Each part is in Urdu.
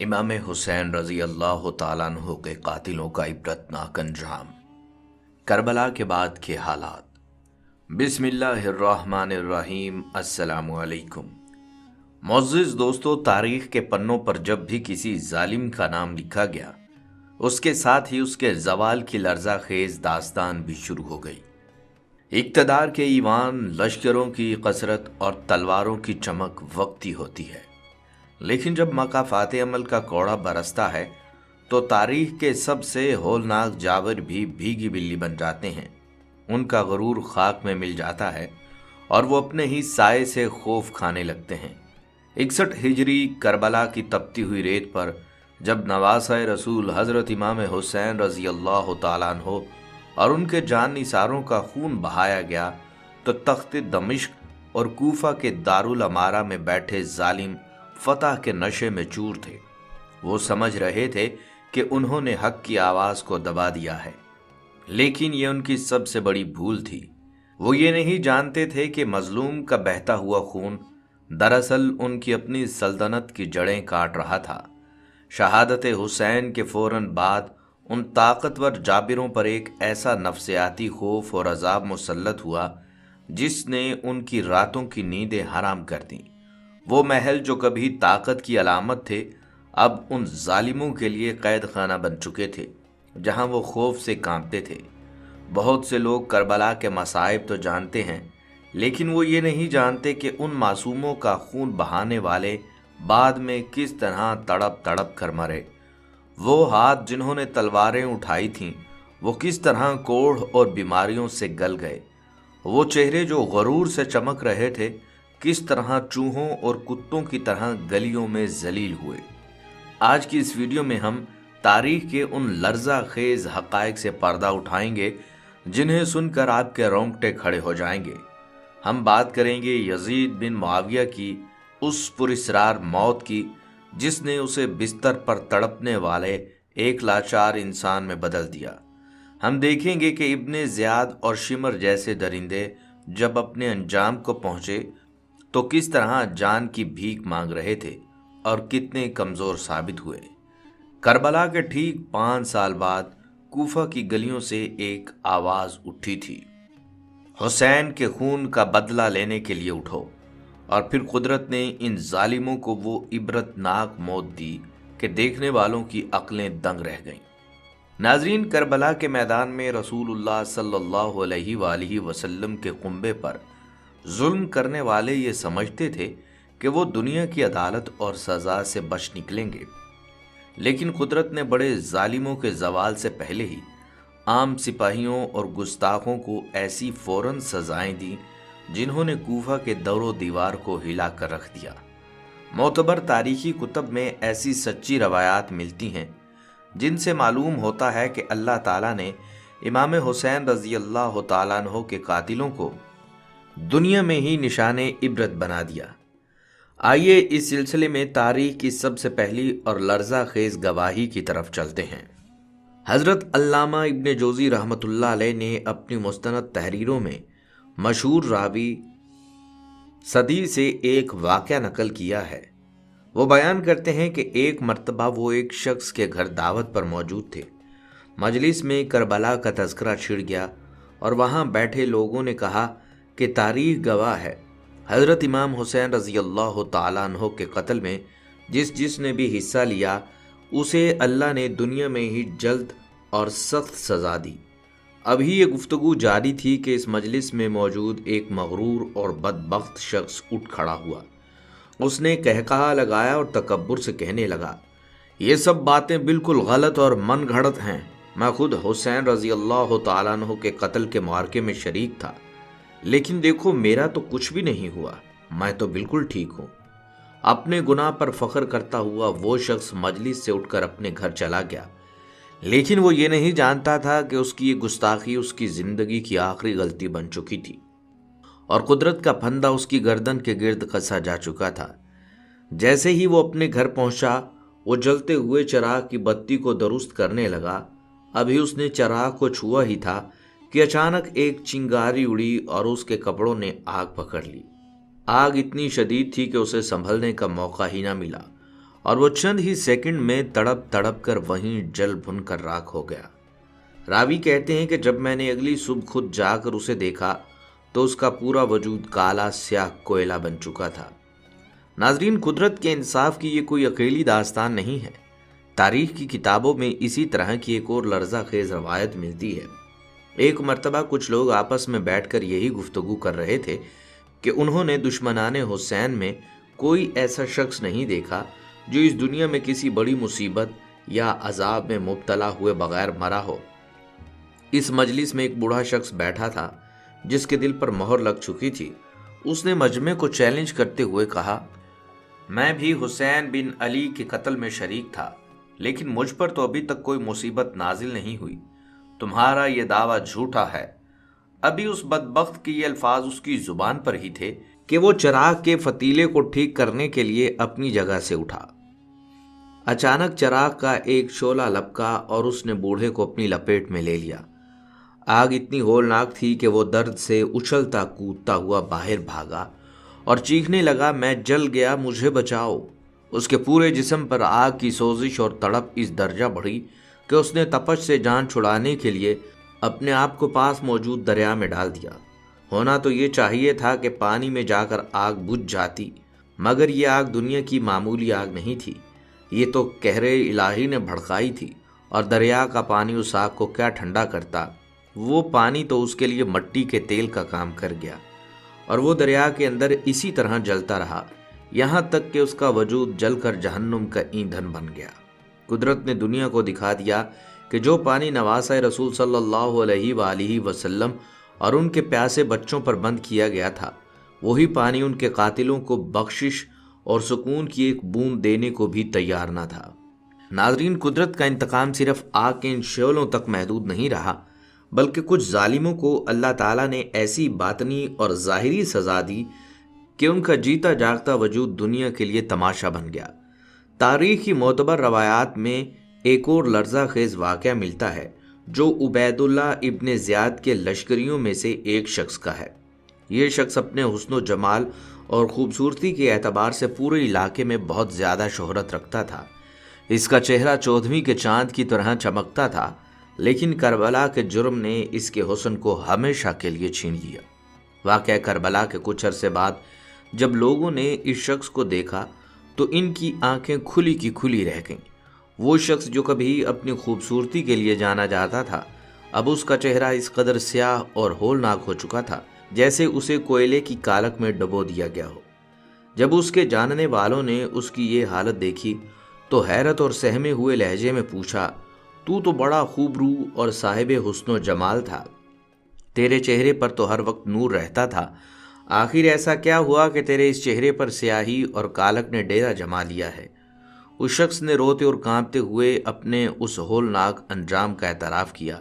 امام حسین رضی اللہ تعالیٰ عنہ کے قاتلوں کا عبرتناک انجام۔ کربلا کے بعد کے حالات۔ بسم اللہ الرحمن الرحیم۔ السلام علیکم معزز دوستو، تاریخ کے پنوں پر جب بھی کسی ظالم کا نام لکھا گیا، اس کے ساتھ ہی اس کے زوال کی لرزہ خیز داستان بھی شروع ہو گئی۔ اقتدار کے ایوان، لشکروں کی کثرت اور تلواروں کی چمک وقتی ہوتی ہے، لیکن جب مقافات عمل کا کوڑا برستا ہے تو تاریخ کے سب سے ہولناک جاور بھی بھیگی بلی بن جاتے ہیں۔ ان کا غرور خاک میں مل جاتا ہے اور وہ اپنے ہی سائے سے خوف کھانے لگتے ہیں۔ 61 ہجری کربلا کی تپتی ہوئی ریت پر جب نواسہ رسول حضرت امام حسین رضی اللہ تعالیٰ عنہ اور ان کے جان نثاروں کا خون بہایا گیا تو تخت دمشق اور کوفہ کے دارالامارہ میں بیٹھے ظالم فتح کے نشے میں چور تھے۔ وہ سمجھ رہے تھے کہ انہوں نے حق کی آواز کو دبا دیا ہے، لیکن یہ ان کی سب سے بڑی بھول تھی۔ وہ یہ نہیں جانتے تھے کہ مظلوم کا بہتا ہوا خون دراصل ان کی اپنی سلطنت کی جڑیں کاٹ رہا تھا۔ شہادت حسین کے فوراً بعد ان طاقتور جابروں پر ایک ایسا نفسیاتی خوف اور عذاب مسلط ہوا جس نے ان کی راتوں کی نیندیں حرام کر دیں۔ وہ محل جو کبھی طاقت کی علامت تھے، اب ان ظالموں کے لیے قید خانہ بن چکے تھے جہاں وہ خوف سے کانپتے تھے۔ بہت سے لوگ کربلا کے مصائب تو جانتے ہیں، لیکن وہ یہ نہیں جانتے کہ ان معصوموں کا خون بہانے والے بعد میں کس طرح تڑپ تڑپ کر مرے۔ وہ ہاتھ جنہوں نے تلواریں اٹھائی تھیں، وہ کس طرح کوڑھ اور بیماریوں سے گل گئے۔ وہ چہرے جو غرور سے چمک رہے تھے، کس طرح چوہوں اور کتوں کی طرح گلیوں میں ذلیل ہوئے۔ آج کی اس ویڈیو میں ہم تاریخ کے ان لرزہ خیز حقائق سے پردہ اٹھائیں گے جنہیں سن کر آپ کے رونگٹے کھڑے ہو جائیں گے۔ ہم بات کریں گے یزید بن معاویہ کی اس پراسرار موت کی جس نے اسے بستر پر تڑپنے والے ایک لاچار انسان میں بدل دیا۔ ہم دیکھیں گے کہ ابن زیاد اور شمر جیسے درندے جب اپنے انجام کو پہنچے تو کس طرح جان کی بھیک مانگ رہے تھے اور کتنے کمزور ثابت ہوئے۔ کربلا کے ٹھیک 5 سال بعد کوفہ کی گلیوں سے ایک آواز اٹھی تھی، حسین کے خون کا بدلہ لینے کے لیے اٹھو۔ اور پھر قدرت نے ان ظالموں کو وہ عبرتناک موت دی کہ دیکھنے والوں کی عقلیں دنگ رہ گئیں۔ ناظرین، کربلا کے میدان میں رسول اللہ صلی اللہ علیہ وآلہ وسلم کے قنبے پر ظلم کرنے والے یہ سمجھتے تھے کہ وہ دنیا کی عدالت اور سزا سے بچ نکلیں گے، لیکن قدرت نے بڑے ظالموں کے زوال سے پہلے ہی عام سپاہیوں اور گستاخوں کو ایسی فوراً سزائیں دیں جنہوں نے کوفہ کے دور و دیوار کو ہلا کر رکھ دیا۔ معتبر تاریخی کتب میں ایسی سچی روایات ملتی ہیں جن سے معلوم ہوتا ہے کہ اللہ تعالیٰ نے امام حسین رضی اللہ تعالیٰ عنہ کے قاتلوں کو دنیا میں ہی نشان عبرت بنا دیا۔ آئیے اس سلسلے میں تاریخ کی سب سے پہلی اور لرزہ خیز گواہی کی طرف چلتے ہیں۔ حضرت علامہ ابن جوزی رحمۃ اللہ علیہ نے اپنی مستند تحریروں میں مشہور راوی صدی سے ایک واقعہ نقل کیا ہے۔ وہ بیان کرتے ہیں کہ ایک مرتبہ وہ ایک شخص کے گھر دعوت پر موجود تھے۔ مجلس میں کربلا کا تذکرہ چھڑ گیا اور وہاں بیٹھے لوگوں نے کہا کہ تاریخ گواہ ہے، حضرت امام حسین رضی اللہ تعالیٰ عنہ کے قتل میں جس نے بھی حصہ لیا اسے اللہ نے دنیا میں ہی جلد اور سخت سزا دی۔ ابھی یہ گفتگو جاری تھی کہ اس مجلس میں موجود ایک مغرور اور بدبخت شخص اٹھ کھڑا ہوا۔ اس نے قہقہا لگایا اور تکبر سے کہنے لگا، یہ سب باتیں بالکل غلط اور من گھڑت ہیں۔ میں خود حسین رضی اللہ تعالیٰ عنہ کے قتل کے معرکے میں شریک تھا، لیکن دیکھو میرا تو کچھ بھی نہیں ہوا، میں تو بالکل ٹھیک ہوں۔ اپنے گناہ پر فخر کرتا ہوا وہ شخص مجلس سے اٹھ کر اپنے گھر چلا گیا، لیکن وہ یہ نہیں جانتا تھا کہ اس کی یہ گستاخی اس کی زندگی کی آخری غلطی بن چکی تھی اور قدرت کا پھندا اس کی گردن کے گرد کسا جا چکا تھا۔ جیسے ہی وہ اپنے گھر پہنچا، وہ جلتے ہوئے چراغ کی بتی کو درست کرنے لگا۔ ابھی اس نے چراغ کو چھوا ہی تھا کہ اچانک ایک چنگاری اڑی اور اس کے کپڑوں نے آگ پکڑ لی۔ آگ اتنی شدید تھی کہ اسے سنبھلنے کا موقع ہی نہ ملا اور وہ چند ہی سیکنڈ میں تڑپ تڑپ کر وہیں جل بھن کر راکھ ہو گیا۔ راوی کہتے ہیں کہ جب میں نے اگلی صبح خود جا کر اسے دیکھا تو اس کا پورا وجود کالا سیاہ کوئلہ بن چکا تھا۔ ناظرین، قدرت کے انصاف کی یہ کوئی اکیلی داستان نہیں ہے۔ تاریخ کی کتابوں میں اسی طرح کی ایک اور لرزہ خیز روایت ملتی ہے۔ ایک مرتبہ کچھ لوگ آپس میں بیٹھ کر یہی گفتگو کر رہے تھے کہ انہوں نے دشمنان حسین میں کوئی ایسا شخص نہیں دیکھا جو اس دنیا میں کسی بڑی مصیبت یا عذاب میں مبتلا ہوئے بغیر مرا ہو۔ اس مجلس میں ایک بوڑھا شخص بیٹھا تھا جس کے دل پر مہر لگ چکی تھی۔ اس نے مجمع کو چیلنج کرتے ہوئے کہا، میں بھی حسین بن علی کے قتل میں شریک تھا، لیکن مجھ پر تو ابھی تک کوئی مصیبت نازل نہیں ہوئی۔ تمہارا یہ دعویٰ جھوٹا ہے۔ ابھی اس بدبخت کے یہ الفاظ اس کی زبان پر ہی تھے کہ وہ چراغ کے فتیلے کو ٹھیک کرنے کے لیے اپنی جگہ سے اٹھا۔ اچانک چراغ کا ایک شعلہ لپکا اور اس نے بوڑھے کو اپنی لپیٹ میں لے لیا۔ آگ اتنی ہولناک تھی کہ وہ درد سے اچھلتا کودتا ہوا باہر بھاگا اور چیخنے لگا، میں جل گیا، مجھے بچاؤ۔ اس کے پورے جسم پر آگ کی سوزش اور تڑپ اس درجہ بڑھی کہ اس نے تپش سے جان چھڑانے کے لیے اپنے آپ کو پاس موجود دریا میں ڈال دیا۔ ہونا تو یہ چاہیے تھا کہ پانی میں جا کر آگ بجھ جاتی، مگر یہ آگ دنیا کی معمولی آگ نہیں تھی، یہ تو قہر الہی نے بھڑکائی تھی، اور دریا کا پانی اس آگ کو کیا ٹھنڈا کرتا۔ وہ پانی تو اس کے لیے مٹی کے تیل کا کام کر گیا، اور وہ دریا کے اندر اسی طرح جلتا رہا یہاں تک کہ اس کا وجود جل کر جہنم کا ایندھن بن گیا۔ قدرت نے دنیا کو دکھا دیا کہ جو پانی نواسہ رسول صلی اللہ علیہ وآلہ وسلم اور ان کے پیاسے بچوں پر بند کیا گیا تھا، وہی پانی ان کے قاتلوں کو بخشش اور سکون کی ایک بوند دینے کو بھی تیار نہ تھا۔ ناظرین، قدرت کا انتقام صرف آگ کے ان شعلوں تک محدود نہیں رہا، بلکہ کچھ ظالموں کو اللہ تعالیٰ نے ایسی باطنی اور ظاہری سزا دی کہ ان کا جیتا جاگتا وجود دنیا کے لیے تماشا بن گیا۔ تاریخ کی معتبر روایات میں ایک اور لرزہ خیز واقعہ ملتا ہے جو عبید اللہ ابن زیاد کے لشکریوں میں سے ایک شخص کا ہے۔ یہ شخص اپنے حسن و جمال اور خوبصورتی کے اعتبار سے پورے علاقے میں بہت زیادہ شہرت رکھتا تھا۔ اس کا چہرہ 14ویں کے چاند کی طرح چمکتا تھا، لیکن کربلا کے جرم نے اس کے حسن کو ہمیشہ کے لیے چھین لیا۔ واقعہ کربلا کے کچھ عرصے بعد جب لوگوں نے اس شخص کو دیکھا تو ان کی آنکھیں کھلی کی کھلی رہ گئیں۔ وہ شخص جو کبھی اپنی خوبصورتی کے لیے جانا جاتا تھا، اب اس کا چہرہ اس قدر سیاہ اور ہولناک ہو چکا تھا جیسے اسے کوئلے کی کالک میں ڈبو دیا گیا ہو۔ جب اس کے جاننے والوں نے اس کی یہ حالت دیکھی تو حیرت اور سہمے ہوئے لہجے میں پوچھا، تو بڑا خوب رو اور صاحب حسن و جمال تھا، تیرے چہرے پر تو ہر وقت نور رہتا تھا، آخر ایسا کیا ہوا کہ تیرے اس چہرے پر سیاہی اور کالک نے ڈیرا جما لیا ہے؟ اس شخص نے روتے اور کانپتے ہوئے اپنے اس ہولناک انجام کا اعتراف کیا،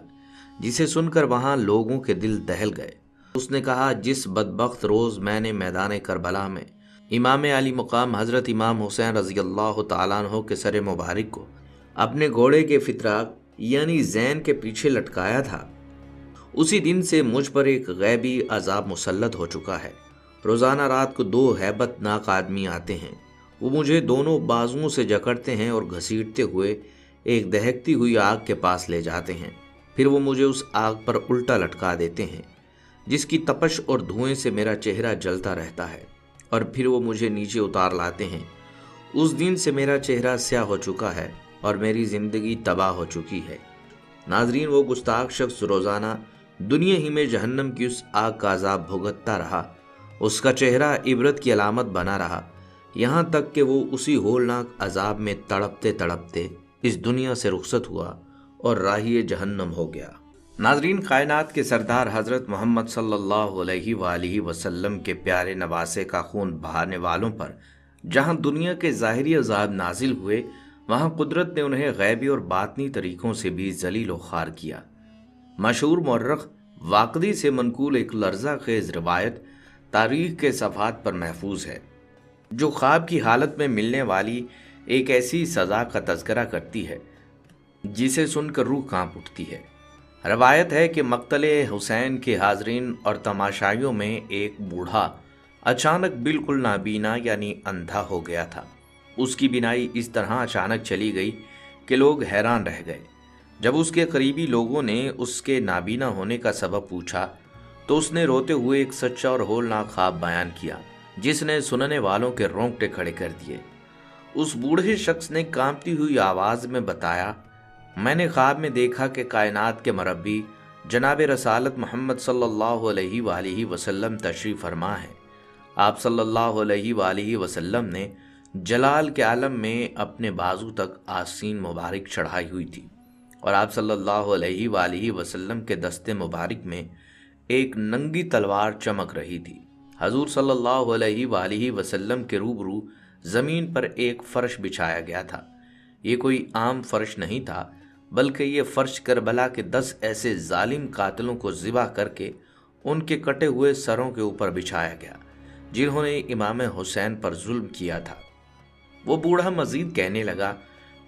جسے سن کر وہاں لوگوں کے دل دہل گئے۔ اس نے کہا، جس بدبخت روز میں نے میدان کربلا میں امام علی مقام حضرت امام حسین رضی اللہ تعالیٰ عنہ کے سر مبارک کو اپنے گھوڑے کے فتراک یعنی زین کے پیچھے لٹکایا تھا، اسی دن سے مجھ پر ایک غیبی عذاب مسلط ہو چکا ہے۔ روزانہ رات کو 2 ہیبت ناک آدمی آتے ہیں، وہ مجھے دونوں بازوؤں سے جکڑتے ہیں اور گھسیٹتے ہوئے ایک دہکتی ہوئی آگ کے پاس لے جاتے ہیں، پھر وہ مجھے اس آگ پر الٹا لٹکا دیتے ہیں جس کی تپش اور دھوئیں سے میرا چہرہ جلتا رہتا ہے، اور پھر وہ مجھے نیچے اتار لاتے ہیں۔ اس دن سے میرا چہرہ سیاہ ہو چکا ہے اور میری زندگی تباہ ہو چکی ہے۔ ناظرین، وہ گستاخ شخص روزانہ دنیا ہی میں جہنم کی اس آگ کا عذاب بھگتتا رہا، اس کا چہرہ عبرت کی علامت بنا رہا، یہاں تک کہ وہ اسی ہولناک عذاب میں تڑپتے تڑپتے اس دنیا سے رخصت ہوا اور راہی جہنم ہو گیا۔ ناظرین، کائنات کے سردار حضرت محمد صلی اللہ علیہ وآلہ وسلم کے پیارے نواسے کا خون بہانے والوں پر جہاں دنیا کے ظاہری عذاب نازل ہوئے، وہاں قدرت نے انہیں غیبی اور باطنی طریقوں سے بھی ذلیل و خوار کیا۔ مشہور مورخ واقدی سے منقول ایک لرزہ خیز روایت تاریخ کے صفحات پر محفوظ ہے جو خواب کی حالت میں ملنے والی ایک ایسی سزا کا تذکرہ کرتی ہے جسے سن کر روح کانپ اٹھتی ہے۔ روایت ہے کہ مقتل حسین کے حاضرین اور تماشائیوں میں ایک بوڑھا اچانک بالکل نابینا یعنی اندھا ہو گیا تھا۔ اس کی بینائی اس طرح اچانک چلی گئی کہ لوگ حیران رہ گئے۔ جب اس کے قریبی لوگوں نے اس کے نابینا ہونے کا سبب پوچھا تو اس نے روتے ہوئے ایک سچا اور ہولناک خواب بیان کیا جس نے سننے والوں کے رونگٹے کھڑے کر دیے۔ اس بوڑھے شخص نے کانپتی ہوئی آواز میں بتایا، میں نے خواب میں دیکھا کہ کائنات کے مربی جناب رسالت محمد صلی اللہ علیہ وآلہ وسلم تشریف فرما ہے۔ آپ صلی اللہ علیہ وآلہ وسلم نے جلال کے عالم میں اپنے بازو تک آستین مبارک چڑھائی ہوئی تھی، اور آپ صلی اللہ علیہ وآلہ وسلم کے دستے مبارک میں ایک ننگی تلوار چمک رہی تھی۔ حضور صلی اللہ علیہ وآلہ وسلم کے روبرو زمین پر ایک فرش بچھایا گیا تھا۔ یہ کوئی عام فرش نہیں تھا، بلکہ یہ فرش کربلا کے 10 ایسے ظالم قاتلوں کو ذبح کر کے ان کے کٹے ہوئے سروں کے اوپر بچھایا گیا جنہوں نے امام حسین پر ظلم کیا تھا۔ وہ بوڑھا مزید کہنے لگا،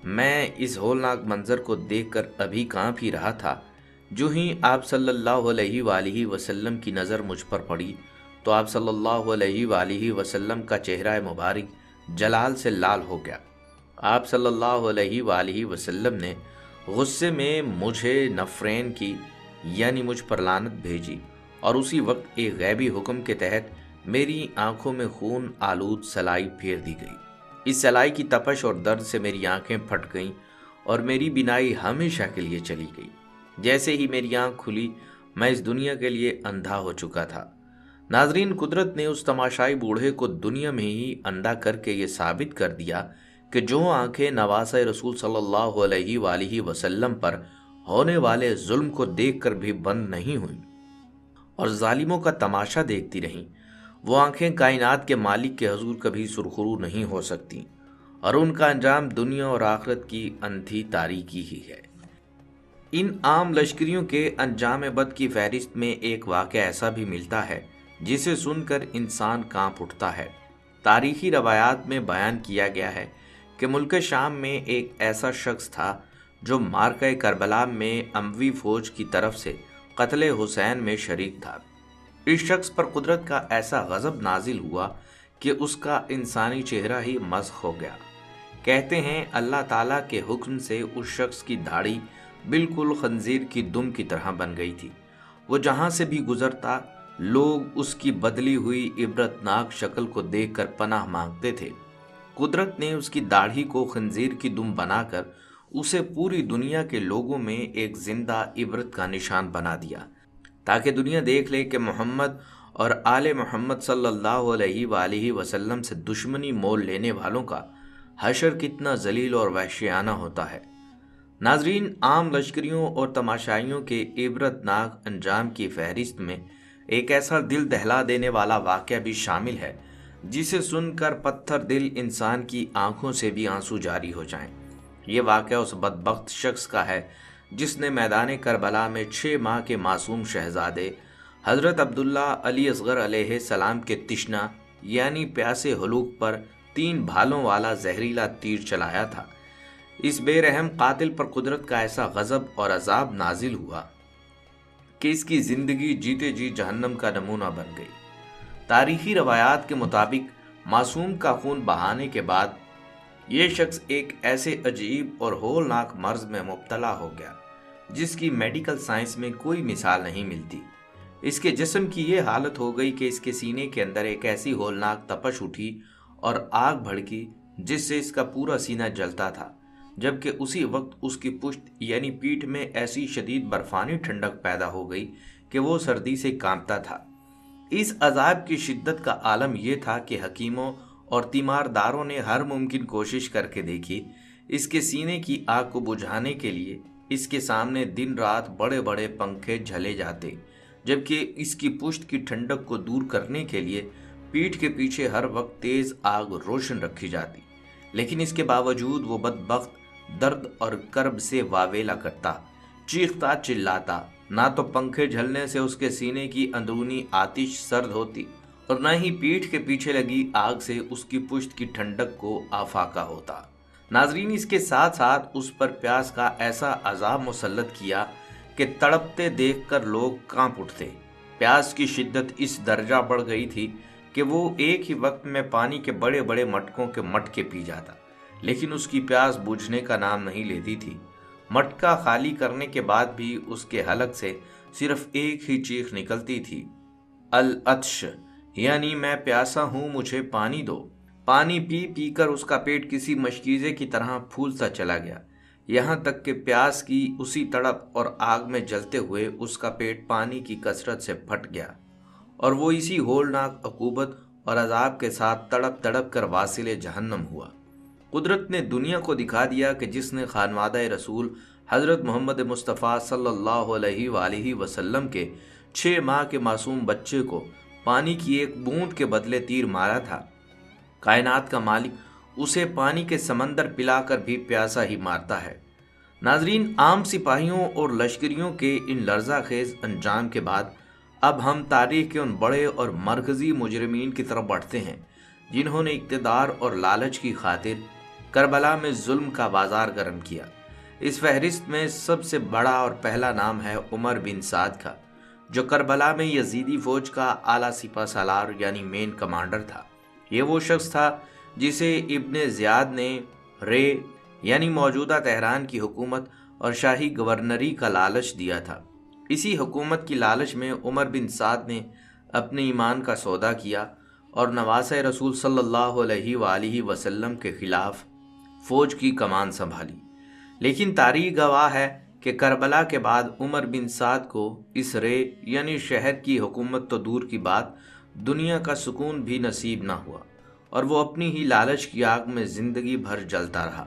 میں اس ہولناک منظر کو دیکھ کر ابھی کانپ ہی رہا تھا، جو ہی آپ صلی اللہ علیہ وآلہ وسلم کی نظر مجھ پر پڑی تو آپ صلی اللہ علیہ وآلہ وسلم کا چہرہ مبارک جلال سے لال ہو گیا۔ آپ صلی اللہ علیہ وآلہ وسلم نے غصے میں مجھے نفرین کی یعنی مجھ پر لعنت بھیجی، اور اسی وقت ایک غیبی حکم کے تحت میری آنکھوں میں خون آلود سلائی پھیر دی گئی۔ اس سلائی کی تپش اور درد سے میری آنکھیں پھٹ گئیں اور میری بینائی ہمیشہ کے لیے چلی گئی۔ جیسے ہی میری آنکھ کھلی میں اس دنیا کے لیے اندھا ہو چکا تھا۔ ناظرین، قدرت نے اس تماشائی بوڑھے کو دنیا میں ہی اندھا کر کے یہ ثابت کر دیا کہ جو آنکھیں نواسہ رسول صلی اللہ علیہ وآلہ وسلم پر ہونے والے ظلم کو دیکھ کر بھی بند نہیں ہوئیں اور ظالموں کا تماشا دیکھتی رہیں، وہ آنکھیں کائنات کے مالک کے حضور کبھی سرخرو نہیں ہو سکتی، اور ان کا انجام دنیا اور آخرت کی اندھی تاریکی ہی ہے۔ ان عام لشکریوں کے انجام بد کی فہرست میں ایک واقعہ ایسا بھی ملتا ہے جسے سن کر انسان کانپ اٹھتا ہے۔ تاریخی روایات میں بیان کیا گیا ہے کہ ملک شام میں ایک ایسا شخص تھا جو معرکہ کربلا میں اموی فوج کی طرف سے قتل حسین میں شریک تھا۔ اس شخص پر قدرت کا ایسا غضب نازل ہوا کہ اس کا انسانی چہرہ ہی مسخ ہو گیا۔ کہتے ہیں اللہ تعالیٰ کے حکم سے اس شخص کی داڑھی بالکل خنزیر کی دم کی طرح بن گئی تھی۔ وہ جہاں سے بھی گزرتا لوگ اس کی بدلی ہوئی عبرتناک شکل کو دیکھ کر پناہ مانگتے تھے۔ قدرت نے اس کی داڑھی کو خنزیر کی دم بنا کر اسے پوری دنیا کے لوگوں میں ایک زندہ عبرت کا نشان بنا دیا، تاکہ دنیا دیکھ لے کہ محمد اور آل محمد صلی اللہ علیہ وآلہ وسلم سے دشمنی مول لینے والوں کا حشر کتنا ذلیل اور وحشیانہ ہوتا ہے۔ ناظرین، عام لشکریوں اور تماشائیوں کے عبرتناک انجام کی فہرست میں ایک ایسا دل دہلا دینے والا واقعہ بھی شامل ہے جسے سن کر پتھر دل انسان کی آنکھوں سے بھی آنسو جاری ہو جائیں۔ یہ واقعہ اس بدبخت شخص کا ہے جس نے میدان کربلا میں 6 ماہ کے معصوم شہزادے حضرت عبداللہ علی اصغر علیہ السلام کے تشنہ یعنی پیاسے حلوق پر 3 بھالوں والا زہریلا تیر چلایا تھا۔ اس بے رحم قاتل پر قدرت کا ایسا غضب اور عذاب نازل ہوا کہ اس کی زندگی جیتے جی جہنم کا نمونہ بن گئی۔ تاریخی روایات کے مطابق معصوم کا خون بہانے کے بعد یہ شخص ایک ایسے عجیب اور ہولناک مرض میں مبتلا ہو گیا جس کی میڈیکل سائنس میں کوئی مثال نہیں ملتی۔ اس کے جسم کی یہ حالت ہو گئی کہ اس کے سینے کے اندر ایک ایسی ہولناک تپش اٹھی اور آگ بھڑکی جس سے اس کا پورا سینہ جلتا تھا، جبکہ اسی وقت اس کی پشت یعنی پیٹھ میں ایسی شدید برفانی ٹھنڈک پیدا ہو گئی کہ وہ سردی سے کانپتا تھا۔ اس عذاب کی شدت کا عالم یہ تھا کہ حکیموں اور تیمارداروں نے ہر ممکن کوشش کر کے دیکھی اس کے سینے کی آگ کو بجھانے کے لیے۔ اس کے سامنے دن رات بڑے بڑے پنکھے جھلے جاتے، جبکہ اس کی پشت کی ٹھنڈک کو دور کرنے کے لیے پیٹھ کے پیچھے ہر وقت تیز آگ روشن رکھی جاتی، لیکن اس کے باوجود وہ بدبخت درد اور کرب سے واویلا کرتا، چیختا چلاتا۔ نہ تو پنکھے جھلنے سے اس کے سینے کی اندرونی آتش سرد ہوتی اور نہ ہی پیٹھ کے پیچھے لگی آگ سے اس کی پشت کی ٹھنڈک کو آفاقہ ہوتا۔ ناظرین، اس کے ساتھ ساتھ اس پر پیاس کا ایسا عذاب مسلط کیا کہ تڑپتے دیکھ کر لوگ کانپ اٹھتے۔ پیاس کی شدت اس درجہ بڑھ گئی تھی کہ وہ ایک ہی وقت میں پانی کے بڑے بڑے مٹکوں کے مٹکے پی جاتا، لیکن اس کی پیاس بجھنے کا نام نہیں لیتی تھی۔ مٹکا خالی کرنے کے بعد بھی اس کے حلق سے صرف ایک ہی چیخ نکلتی تھی، العطش، یعنی میں پیاسا ہوں، مجھے پانی دو۔ پانی پی پی کر اس کا پیٹ کسی مشکیزے کی طرح پھولتا چلا گیا، یہاں تک کہ پیاس کی اسی تڑپ اور آگ میں جلتے ہوئے اس کا پیٹ پانی کی کثرت سے پھٹ گیا، اور وہ اسی ہولناک عقوبت اور عذاب کے ساتھ تڑپ تڑپ کر واصل جہنم ہوا۔ قدرت نے دنیا کو دکھا دیا کہ جس نے خانوادہ رسول حضرت محمد مصطفیٰ صلی اللہ علیہ وآلہ وسلم کے 6 ماہ کے معصوم بچے کو پانی کی ایک بوند کے بدلے تیر مارا تھا، کائنات کا مالک اسے پانی کے سمندر پلا کر بھی پیاسا ہی مارتا ہے۔ ناظرین، عام سپاہیوں اور لشکریوں کے ان لرزہ خیز انجام کے بعد اب ہم تاریخ کے ان بڑے اور مرکزی مجرمین کی طرف بڑھتے ہیں جنہوں نے اقتدار اور لالچ کی خاطر کربلا میں ظلم کا بازار گرم کیا۔ اس فہرست میں سب سے بڑا اور پہلا نام ہے عمر بن سعد کا، جو کربلا میں یزیدی فوج کا اعلیٰ سپہ سالار یعنی مین کمانڈر تھا۔ یہ وہ شخص تھا جسے ابن زیاد نے رے یعنی موجودہ تہران کی حکومت اور شاہی گورنری کا لالچ دیا تھا۔ اسی حکومت کی لالچ میں عمر بن سعد نے اپنے ایمان کا سودا کیا اور نواسہ رسول صلی اللہ علیہ وآلہ وسلم کے خلاف فوج کی کمان سنبھالی۔ لیکن تاریخ گواہ ہے کہ کربلا کے بعد عمر بن سعد کو اس رے یعنی شہر کی حکومت تو دور کی بات، دنیا کا سکون بھی نصیب نہ ہوا، اور وہ اپنی ہی لالچ کی آگ میں زندگی بھر جلتا رہا۔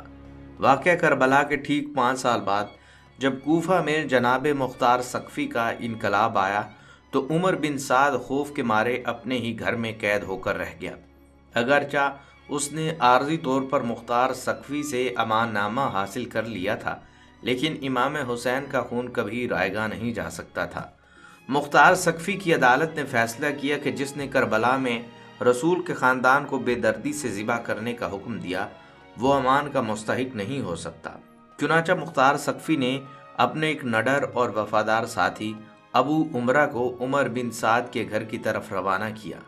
واقعہ کربلا کے ٹھیک 5 سال بعد جب کوفہ میں جناب مختار ثقفی کا انقلاب آیا تو عمر بن سعد خوف کے مارے اپنے ہی گھر میں قید ہو کر رہ گیا۔ اگرچہ اس نے عارضی طور پر مختار ثقفی سے امان نامہ حاصل کر لیا تھا، لیکن امام حسین کا خون کبھی رائیگاں نہیں جا سکتا تھا۔ مختار ثقفی کی عدالت نے فیصلہ کیا کہ جس نے کربلا میں رسول کے خاندان کو بے دردی سے ذبح کرنے کا حکم دیا وہ امان کا مستحق نہیں ہو سکتا۔ چنانچہ مختار ثقفی نے اپنے ایک نڈر اور وفادار ساتھی ابو عمرہ کو عمر بن سعد کے گھر کی طرف روانہ کیا۔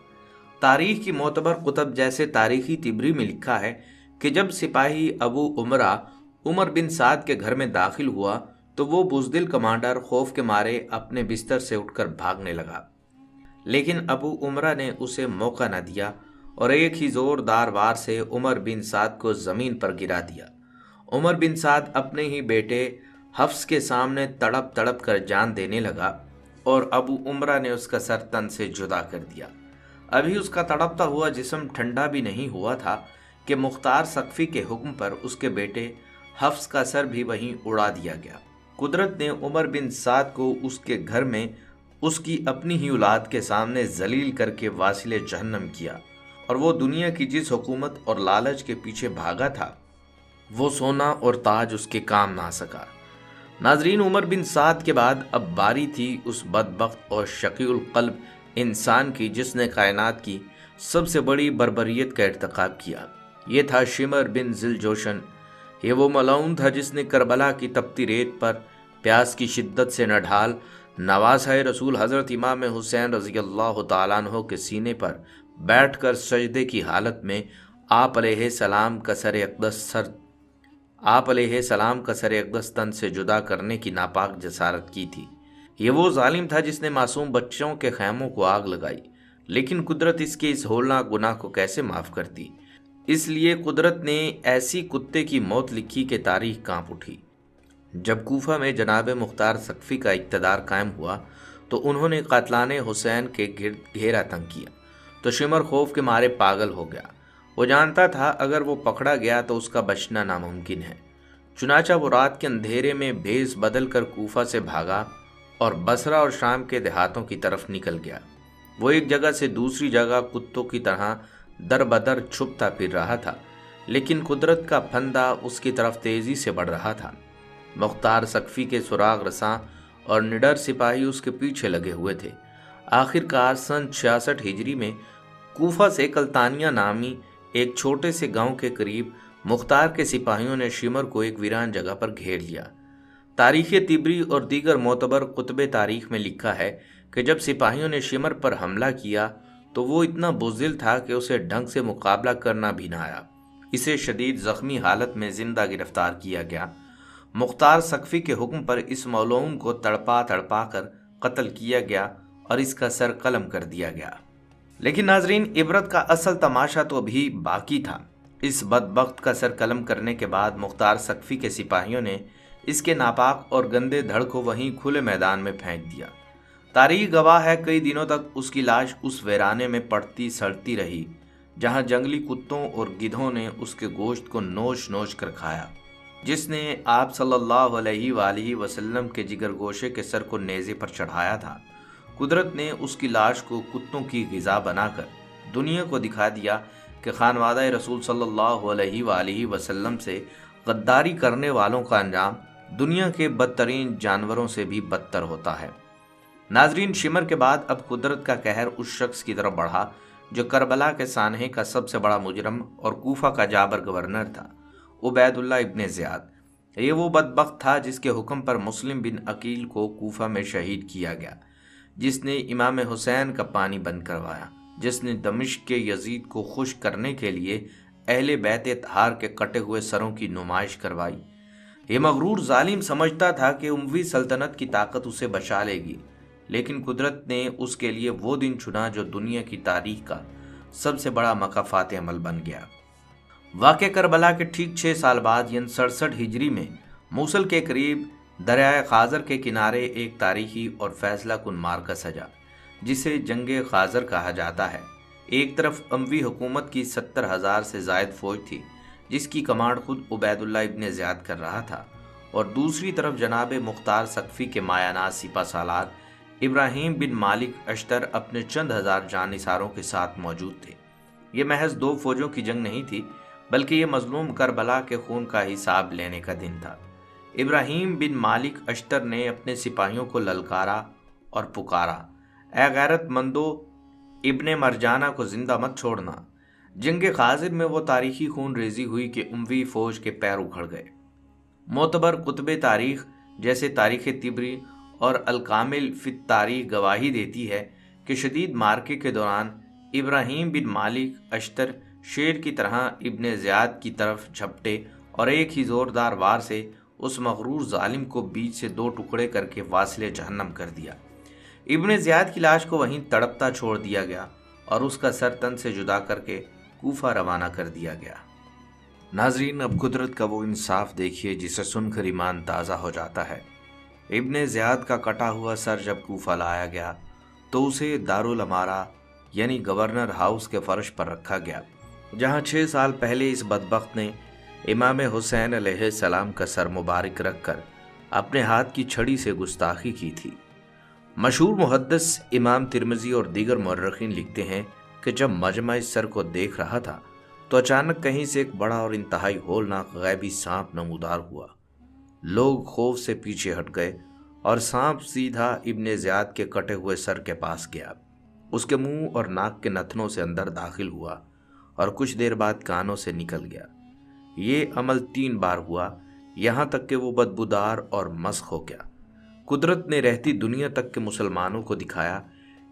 تاریخ کی معتبر کتب جیسے تاریخی طبری میں لکھا ہے کہ جب سپاہی ابو عمرہ عمر بن سعد کے گھر میں داخل ہوا تو وہ بزدل کمانڈر خوف کے مارے اپنے بستر سے اٹھ کر بھاگنے لگا، لیکن ابو عمرہ نے اسے موقع نہ دیا اور ایک ہی زوردار وار سے عمر بن سعد کو زمین پر گرا دیا۔ عمر بن سعد اپنے ہی بیٹے حفص کے سامنے تڑپ تڑپ کر جان دینے لگا اور ابو عمرہ نے اس کا سر تن سے جدا کر دیا۔ ابھی اس کا تڑپتا ہوا جسم ٹھنڈا بھی نہیں ہوا تھا کہ مختار ثقفی کے حکم پر اس کے بیٹے حفص کا سر بھی وہیں اڑا دیا گیا۔ قدرت نے عمر بن سعد کو اس کے گھر میں اس کی اپنی ہی اولاد کے سامنے ذلیل کر کے واصل جہنم کیا، اور وہ دنیا کی جس حکومت اور لالچ کے پیچھے بھاگا تھا وہ سونا اور تاج اس کے کام نہ سکا۔ ناظرین، عمر بن سعد کے بعد اب باری تھی اس بدبخت اور شقی القلب انسان کی جس نے کائنات کی سب سے بڑی بربریت کا ارتکاب کیا۔ یہ تھا شمر بن ذی الجوشن۔ یہ وہ ملعون تھا جس نے کربلا کی تپتی ریت پر پیاس کی شدت سے نڈھال نواسہ رسول حضرت امام حسین رضی اللہ تعالیٰ عنہ کے سینے پر بیٹھ کر سجدے کی حالت میں آپ علیہ السلام کا سر اقدس تن سے جدا کرنے کی ناپاک جسارت کی تھی۔ یہ وہ ظالم تھا جس نے معصوم بچوں کے خیموں کو آگ لگائی، لیکن قدرت اس کے اس ہولناک گناہ کو کیسے معاف کرتی؟ اس لیے قدرت نے ایسی کتے کی موت لکھی کہ تاریخ کانپ اٹھی۔ جب کوفہ میں جناب مختار ثقفی کا اقتدار قائم ہوا تو انہوں نے قاتلان حسین کے گرد گھیرا تنگ کیا تو شمر خوف کے مارے پاگل ہو گیا۔ وہ جانتا تھا اگر وہ پکڑا گیا تو اس کا بچنا ناممکن ہے۔ چنانچہ وہ رات کے اندھیرے میں بھیس بدل کر کوفہ سے بھاگا اور بصرہ اور شام کے دیہاتوں کی طرف نکل گیا۔ وہ ایک جگہ سے دوسری جگہ کتوں کی طرح در بدر چھپتا پھر رہا تھا، لیکن قدرت کا پھندا اس کی طرف تیزی سے بڑھ رہا تھا۔ مختار ثقفی کے سراغ رساں اور نڈر سپاہی اس کے پیچھے لگے ہوئے تھے۔ آخر کار سن 66 ہجری میں کوفہ سے کلتانیہ نامی ایک چھوٹے سے گاؤں کے قریب مختار کے سپاہیوں نے شمر کو ایک ویران جگہ پر گھیر لیا۔ تاریخ طبری اور دیگر معتبر کتب تاریخ میں لکھا ہے کہ جب سپاہیوں نے شمر پر حملہ کیا تو وہ اتنا بزدل تھا کہ اسے ڈھنگ سے مقابلہ کرنا بھی نہ آیا۔ اسے شدید زخمی حالت میں زندہ گرفتار کیا گیا۔ مختار سقفی کے حکم پر اس مظلوم کو تڑپا تڑپا کر قتل کیا گیا اور اس کا سر قلم کر دیا گیا۔ لیکن ناظرین، عبرت کا اصل تماشا تو ابھی باقی تھا۔ اس بدبخت کا سر قلم کرنے کے بعد مختار سقفی کے سپاہیوں نے اس کے ناپاک اور گندے دھڑ کو وہیں کھلے میدان میں پھینک دیا۔ تاریخ گواہ ہے کئی دنوں تک اس کی لاش اس ویرانے میں پڑتی سڑتی رہی جہاں جنگلی کتوں اور گدھوں نے اس کے گوشت کو نوچ نوچ کر کھایا۔ جس نے آپ صلی اللہ علیہ وآلہ وسلم کے جگر گوشے کے سر کو نیزے پر چڑھایا تھا، قدرت نے اس کی لاش کو کتوں کی غذا بنا کر دنیا کو دکھا دیا کہ خانوادہ رسول صلی اللہ علیہ وآلہ وسلم سے غداری کرنے والوں کا انجام دنیا کے بدترین جانوروں سے بھی بدتر ہوتا ہے۔ ناظرین، شمر کے بعد اب قدرت کا قہر اس شخص کی طرف بڑھا جو کربلا کے سانحے کا سب سے بڑا مجرم اور کوفہ کا جابر گورنر تھا، عبید اللہ ابن زیاد۔ یہ وہ بدبخت تھا جس کے حکم پر مسلم بن عقیل کو کوفہ میں شہید کیا گیا، جس نے امام حسین کا پانی بند کروایا، جس نے دمشق کے یزید کو خوش کرنے کے لیے اہل بیت اطہار کے کٹے ہوئے سروں کی نمائش کروائی۔ یہ مغرور ظالم سمجھتا تھا کہ اموی سلطنت کی طاقت اسے بچا لے گی، لیکن قدرت نے اس کے لیے وہ دن چنا جو دنیا کی تاریخ کا سب سے بڑا مکافات عمل بن گیا۔ واقع کربلا کے ٹھیک 6 سال بعد یعنی 67 ہجری میں موصل کے قریب دریائے خازر کے کنارے ایک تاریخی اور فیصلہ کن معرکہ سجا جسے جنگ خازر کہا جاتا ہے۔ ایک طرف اموی حکومت کی 70,000 سے زائد فوج تھی جس کی کمانڈ خود عبید اللہ ابن زیاد کر رہا تھا، اور دوسری طرف جناب مختار سقفی کے مایہ ناز سپہ سالار ابراہیم بن مالک اشتر اپنے چند ہزار جانثاروں کے ساتھ موجود تھے۔ یہ محض 2 فوجوں کی جنگ نہیں تھی، بلکہ یہ مظلوم کربلا کے خون کا حساب لینے کا دن تھا۔ ابراہیم بن مالک اشتر نے اپنے سپاہیوں کو للکارا اور پکارا، اے غیرت مندو، ابن مرجانہ کو زندہ مت چھوڑنا۔ جنگ خازر میں وہ تاریخی خون ریزی ہوئی کہ اموی فوج کے پیر اکھڑ گئے۔ معتبر کتب تاریخ جیسے تاریخ طبری اور الکامل فی التاریخ گواہی دیتی ہے کہ شدید مارکے کے دوران ابراہیم بن مالک اشتر شیر کی طرح ابن زیاد کی طرف جھپٹے اور ایک ہی زوردار وار سے اس مغرور ظالم کو بیچ سے 2 ٹکڑے کر کے واصل جہنم کر دیا۔ ابن زیاد کی لاش کو وہیں تڑپتا چھوڑ دیا گیا اور اس کا سر تن سے جدا کر کے کوفہ روانہ کر دیا گیا۔ ناظرین، اب قدرت کا وہ انصاف دیکھیے جسے سن کر ایمان تازہ ہو جاتا ہے۔ ابن زیاد کا کٹا ہوا سر جب کوفہ لایا گیا تو اسے دارالامارہ یعنی گورنر ہاؤس کے فرش پر رکھا گیا، جہاں 6 سال پہلے اس بدبخت نے امام حسین علیہ السلام کا سر مبارک رکھ کر اپنے ہاتھ کی چھڑی سے گستاخی کی تھی۔ مشہور محدث امام ترمذی اور دیگر مورخین لکھتے ہیں کہ جب مجمع اس سر کو دیکھ رہا تھا تو اچانک کہیں سے ایک بڑا اور انتہائی ہولناک غیبی سانپ نمودار ہوا۔ لوگ خوف سے پیچھے ہٹ گئے اور سانپ سیدھا ابن زیاد کے کٹے ہوئے سر کے پاس گیا، اس کے منہ اور ناک کے نتنوں سے اندر داخل ہوا اور کچھ دیر بعد کانوں سے نکل گیا۔ یہ عمل 3 بار ہوا، یہاں تک کہ وہ بدبودار اور مسخ ہو گیا۔ قدرت نے رہتی دنیا تک کے مسلمانوں کو دکھایا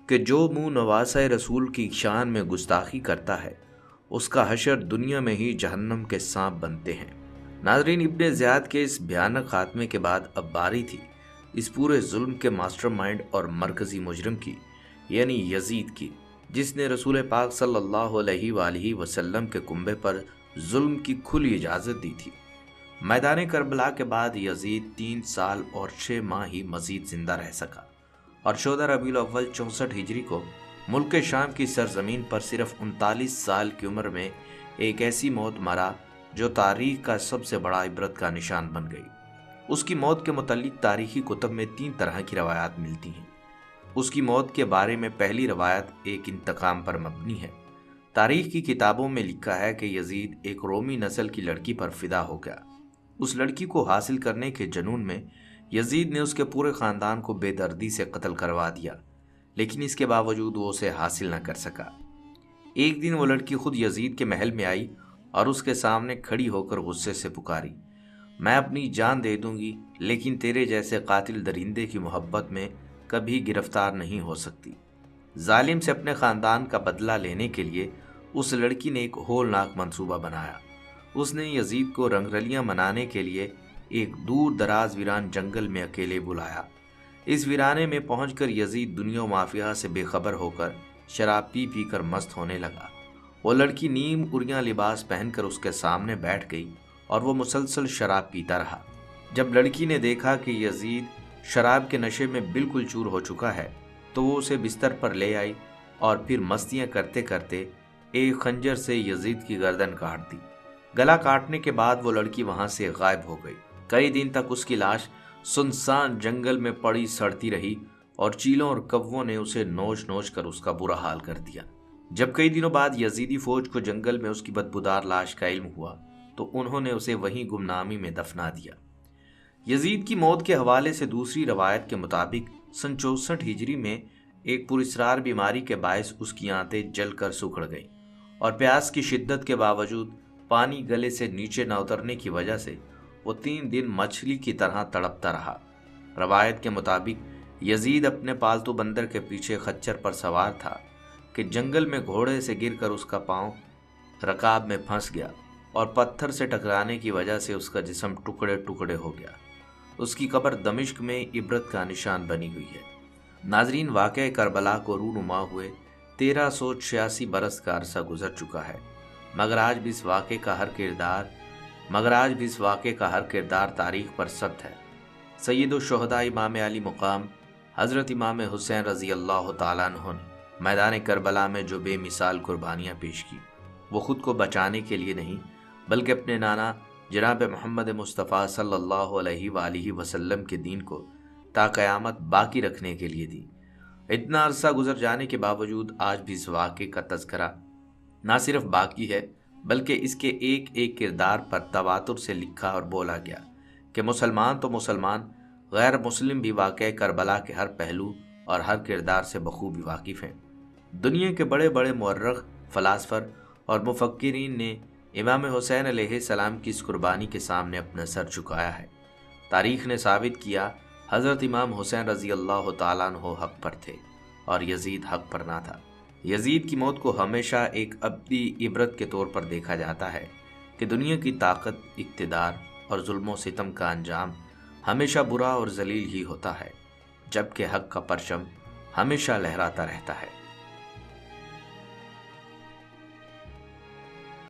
کہ جو منہ نواسہ رسول کی شان میں گستاخی کرتا ہے اس کا حشر دنیا میں ہی جہنم کے سانپ بنتے ہیں۔ ناظرین، ابن زیاد کے اس بھیانک خاتمے کے بعد اب باری تھی اس پورے ظلم کے ماسٹر مائنڈ اور مرکزی مجرم کی، یعنی یزید کی، جس نے رسول پاک صلی اللہ علیہ وآلہ وسلم کے کنبے پر ظلم کی کھلی اجازت دی تھی۔ میدان کربلا کے بعد یزید 3 سال اور 6 ماہ ہی مزید زندہ رہ سکا اور 14 ربیع الاول 64 ہجری کو ملک شام کی سرزمین پر صرف 39 سال کی عمر میں ایک ایسی موت مرا جو تاریخ کا سب سے بڑا عبرت کا نشان بن گئی۔ اس کی موت کے متعلق تاریخی کتب میں 3 طرح کی روایات ملتی ہیں۔ اس کی موت کے بارے میں پہلی روایت ایک انتقام پر مبنی ہے۔ تاریخ کی کتابوں میں لکھا ہے کہ یزید ایک رومی نسل کی لڑکی پر فدا ہو گیا۔ اس لڑکی کو حاصل کرنے کے جنون میں یزید نے اس کے پورے خاندان کو بے دردی سے قتل کروا دیا، لیکن اس کے باوجود وہ اسے حاصل نہ کر سکا۔ ایک دن وہ لڑکی خود یزید کے محل میں آئی اور اس کے سامنے کھڑی ہو کر غصے سے پکاری، میں اپنی جان دے دوں گی لیکن تیرے جیسے قاتل درندے کی محبت میں کبھی گرفتار نہیں ہو سکتی۔ ظالم سے اپنے خاندان کا بدلہ لینے کے لیے اس لڑکی نے ایک ہولناک منصوبہ بنایا۔ اس نے یزید کو رنگرلیاں منانے کے لیے ایک دور دراز ویران جنگل میں اکیلے بلایا۔ اس ویرانے میں پہنچ کر یزید دنیا و مافیا سے بے خبر ہو کر شراب پی پی کر مست ہونے لگا۔ وہ لڑکی نیم اریاں لباس پہن کر اس کے سامنے بیٹھ گئی اور وہ مسلسل شراب پیتا رہا۔ جب لڑکی نے دیکھا کہ یزید شراب کے نشے میں بالکل چور ہو چکا ہے تو وہ اسے بستر پر لے آئی اور پھر مستیاں کرتے کرتے ایک خنجر سے یزید کی گردن کاٹ دی۔ گلا کاٹنے کے بعد وہ لڑکی وہاں سے غائب ہو گئی۔ کئی دن تک اس کی لاش سنسان جنگل میں پڑی سڑتی رہی اور چیلوں اور کووں نے اسے نوچ نوچ کر اس کا برا حال کر دیا۔ جب کئی دنوں بعد یزیدی فوج کو جنگل میں اس کی بدبودار لاش کا علم ہوا تو انہوں نے اسے وہیں گمنامی میں دفنا دیا۔ یزید کی موت کے حوالے سے دوسری روایت کے مطابق سن 64 ہجری میں ایک پراسرار بیماری کے باعث اس کی آنتیں جل کر سکڑ گئیں اور پیاس کی شدت کے باوجود پانی گلے سے نیچے نہ اترنے کی وجہ سے وہ 3 دن مچھلی کی طرح تڑپتا رہا۔ روایت کے مطابق یزید اپنے پالتو بندر کے پیچھے خچر پر سوار تھا کہ جنگل میں گھوڑے سے گر کر اس کا پاؤں رکاب میں پھنس گیا اور پتھر سے ٹکرانے کی وجہ سے اس کا جسم ٹکڑے ٹکڑے ہو گیا۔ اس کی قبر دمشق میں عبرت کا نشان بنی ہوئی ہے۔ ناظرین، واقعہ کربلا کو رونما ہوئے 1386 برس کا عرصہ گزر چکا ہے، مگر آج بھی اس واقعے کا ہر کردار تاریخ پر ثبت ہے۔ سید الشہداء امام علی مقام حضرت امام حسین رضی اللہ تعالیٰ عنہ نے میدان کربلا میں جو بے مثال قربانیاں پیش کی، وہ خود کو بچانے کے لیے نہیں بلکہ اپنے نانا جناب محمد مصطفیٰ صلی اللہ علیہ وآلہ وسلم کے دین کو تا قیامت باقی رکھنے کے لیے دی۔ اتنا عرصہ گزر جانے کے باوجود آج بھی اس واقعے کا تذکرہ نہ صرف باقی ہے بلکہ اس کے ایک ایک کردار پر تواتر سے لکھا اور بولا گیا کہ مسلمان تو مسلمان، غیر مسلم بھی واقعہ کربلا کے ہر پہلو اور ہر کردار سے بخوبی واقف ہیں۔ دنیا کے بڑے بڑے مورخ، فلاسفر اور مفکرین نے امام حسین علیہ السلام کی اس قربانی کے سامنے اپنا سر جھکایا ہے۔ تاریخ نے ثابت کیا حضرت امام حسین رضی اللہ تعالیٰ عنہ حق پر تھے اور یزید حق پر نہ تھا۔ یزید کی موت کو ہمیشہ ایک ابدی عبرت کے طور پر دیکھا جاتا ہے کہ دنیا کی طاقت، اقتدار اور ظلم و ستم کا انجام ہمیشہ برا اور ذلیل ہی ہوتا ہے، جبکہ حق کا پرچم ہمیشہ لہراتا رہتا ہے۔